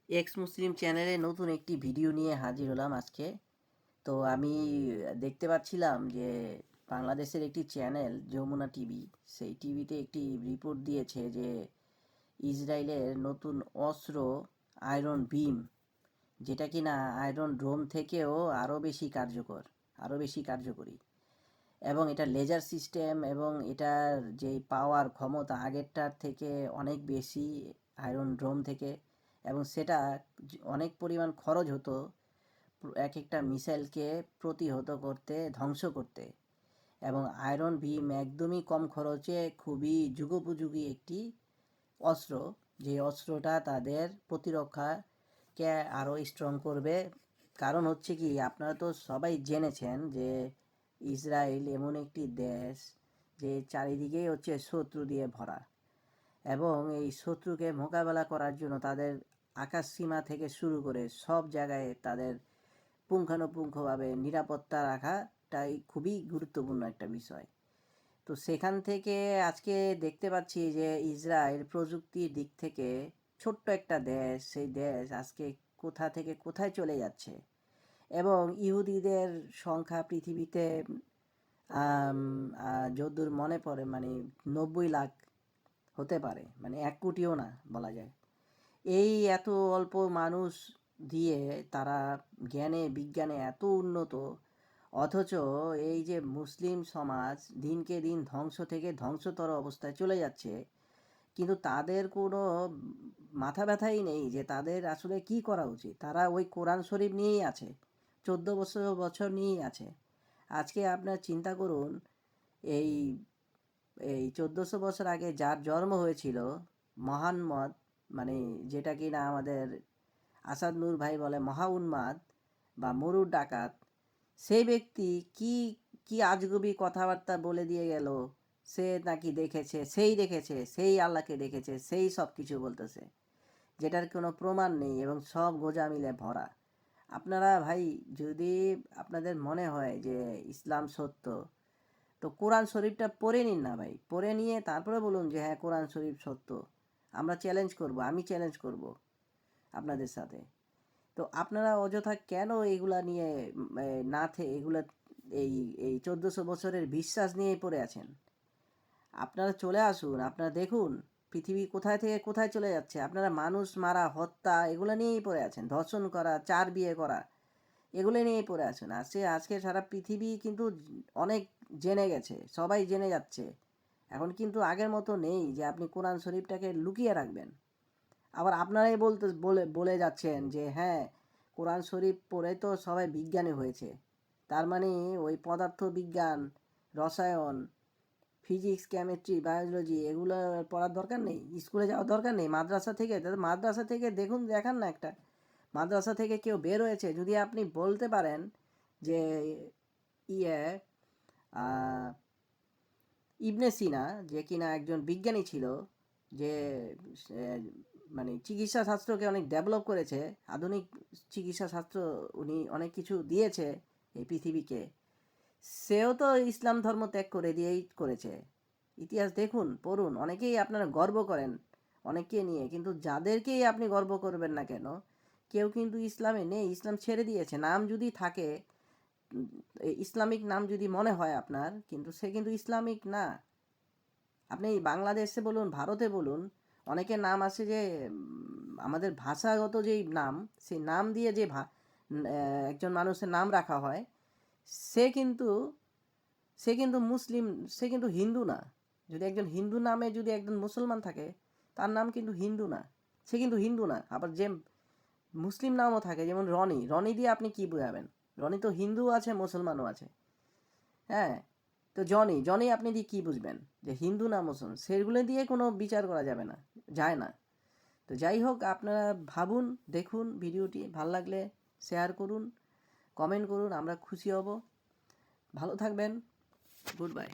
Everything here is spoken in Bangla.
এক্স মুসলিম চ্যানেলে নতুন একটি ভিডিও নিয়ে হাজির হলাম আজকে। তো আমি দেখতে পাচ্ছিলাম যে বাংলাদেশের একটি চ্যানেল যমুনা টিভি, সেই টিভিতে একটি রিপোর্ট দিয়েছে যে ইসরায়েলের নতুন অস্ত্র আয়রন বিম, যেটা কিনা আয়রন ড্রোম থেকেও আরও বেশি কার্যকরী, এবং এটা লেজার সিস্টেম এবং এটার যে পাওয়ার ক্ষমতা আগেরটার থেকে অনেক বেশি আয়রন ড্রোম থেকে, এবং সেটা অনেক পরিমাণ খরচ হতো এক একটা মিসাইলকে প্রতিহত করতে, ধ্বংস করতে। এবং আয়রন ভীম একদমই কম খরচে খুবই যুগোপযোগী একটি অস্ত্র, যে অস্ত্রটা তাদের প্রতিরক্ষাকে আরও স্ট্রং করবে। কারণ হচ্ছে কি, আপনারা তো সবাই জেনেছেন যে ইসরায়েল এমন একটি দেশ যে চারিদিকেই হচ্ছে শত্রু দিয়ে ভরা, এবং এই শত্রুকে মোকাবেলা করার জন্য তাদের আকাশ সীমা থেকে শুরু করে সব জায়গায় তাদের পুঙ্খানুপুঙ্খভাবে নিরাপত্তা রাখাটাই খুবই গুরুত্বপূর্ণ একটা বিষয়। তো সেখান থেকে আজকে দেখতে পাচ্ছি যে ইসরায়েল প্রযুক্তির দিক থেকে ছোট্ট একটা দেশ, সেই দেশ আজকে কোথা থেকে কোথায় চলে যাচ্ছে। এবং ইহুদিদের সংখ্যা পৃথিবীতে যদ্দূর মনে পড়ে 90 লাখ হতে পারে, 1 কোটিও না বলা যায়। এই এত অল্প মানুষ দিয়ে তারা জ্ঞানে বিজ্ঞানে এত উন্নত, অথচ এই যে মুসলিম সমাজ দিনকে দিন ধ্বংস থেকে ধ্বংসতর অবস্থায় চলে যাচ্ছে, কিন্তু তাদের কোনো মাথা ব্যথাই নেই যে তাদের আসলে কি করা উচিত। তারা ওই কোরআন শরীফ নিয়েই আছে, 14 বছর নিয়েই আছে। আজকে আপনার চিন্তা করুন, এই এই 1400 বছর আগে যার জন্ম হয়েছিল, মহাম্মদ, যেটা কি না আমাদের আসাদ নূর ভাই বলে মহা উন্মাদ বা মরুর ডাকাত, সেই ব্যক্তি কি কি আজগুবি কথাবার্তা বলে দিয়ে গেল। সে নাকি দেখেছে, সেই আল্লাহকে দেখেছে, সেই সব কিছু বলতেছে, যেটার কোনো প্রমাণ নেই এবং সব গোজা মিলে ভরা। আপনারা ভাই, যদি আপনাদের মনে হয় যে ইসলাম সত্য, তো কোরআন শরীফটা পড়ে নিন না ভাই, পড়ে নিয়ে তারপরে বলুন যে হ্যাঁ কোরআন শরীফ সত্য। আমরা চ্যালেঞ্জ করব, আমি চ্যালেঞ্জ করব আপনাদের সাথে। তো আপনারা অযথা কেন এগুলা নিয়ে না এগুলা এই এই 1400 বছরের বিশ্বাস নিয়ে পড়ে আছেন? আপনারা চলে আসুন, আপনারা দেখুন পৃথিবী কোথায় থেকে কোথায় চলে যাচ্ছে। আপনারা মানুষ মারা, হত্যা, এগুলো নিয়েই পড়ে আছেন, ধর্ষণ করা, 4 বিয়ে করা, এগুলো নিয়েই পড়ে আছেন। আজকে সারা পৃথিবী কিন্তু অনেক জেনে গেছে, সবাই জেনে যাচ্ছে। এখন কিন্তু আগের মতো নেই যে আপনি কোরআন শরীফটাকে লুকিয়ে রাখবেন। আবার আপনারাই বলে যাচ্ছেন যে হ্যাঁ কোরআন শরীফ পড়ে তো সবাই বিজ্ঞানী হয়েছে, তার মানে ওই পদার্থ বিজ্ঞান, রসায়ন, ফিজিক্স, কেমিস্ট্রি, বায়োলজি এগুলো পড়ার দরকার নেই, স্কুলে যাওয়ার দরকার নেই। মাদ্রাসা থেকে দেখান না একটা মাদ্রাসা থেকে কেউ বের হয়েছে, যদি আপনি বলতে পারেন যে ইয়ে ইবনে সিনা, যে কিনা একজন বিজ্ঞানী ছিল, যে চিকিৎসা শাস্ত্রকে অনেক ডেভেলপ করেছে, আধুনিক চিকিৎসা শাস্ত্র উনি অনেক কিছু দিয়েছে এই পৃথিবীকে, সেও তো ইসলাম ধর্ম ত্যাগ করে দিয়েই করেছে। ইতিহাস দেখুন, পড়ুন। অনেকেই আপনারা গর্ব করেন অনেককে নিয়ে, কিন্তু যাদেরকেই আপনি গর্ব করবেন না কেন, কেউ কিন্তু ইসলামে নেই, ইসলাম ছেড়ে দিয়েছে। নাম যদি থাকে, ইসলামিক নাম যদি মনে হয় আপনার, কিন্তু সে কিন্তু ইসলামিক না। আপনি বাংলাদেশে বলুন, ভারতে বলুন, অনেকের নাম আছে যে আমাদের ভাষাগত যেই নাম, সেই নাম দিয়ে যে একজন মানুষের নাম রাখা হয়, সে কিন্তু সে কিন্তু মুসলিম, সে কিন্তু হিন্দু না। যদি একজন হিন্দু নামে যদি একজন মুসলমান থাকে, তার নাম কিন্তু হিন্দু না, সে কিন্তু হিন্দু না। আবার যে মুসলিম নামও থাকে, যেমন রনি, রনি দিয়ে আপনি কি বোঝাবেন? রনি তো হিন্দুও আছে, মুসলমানও আছে। হ্যাঁ, তো জনি, জনি আপনি দিয়ে কী বুঝবেন যে হিন্দু না মুসলমান? সেগুলো দিয়ে কোনো বিচার করা যাবে না, যায় না। তো যাই হোক, আপনারা ভাবুন, দেখুন ভিডিওটি, ভাল লাগলে শেয়ার করুন, কমেন্ট করুন, আমরা খুশি হব। ভালো থাকবেন, গুড বাই।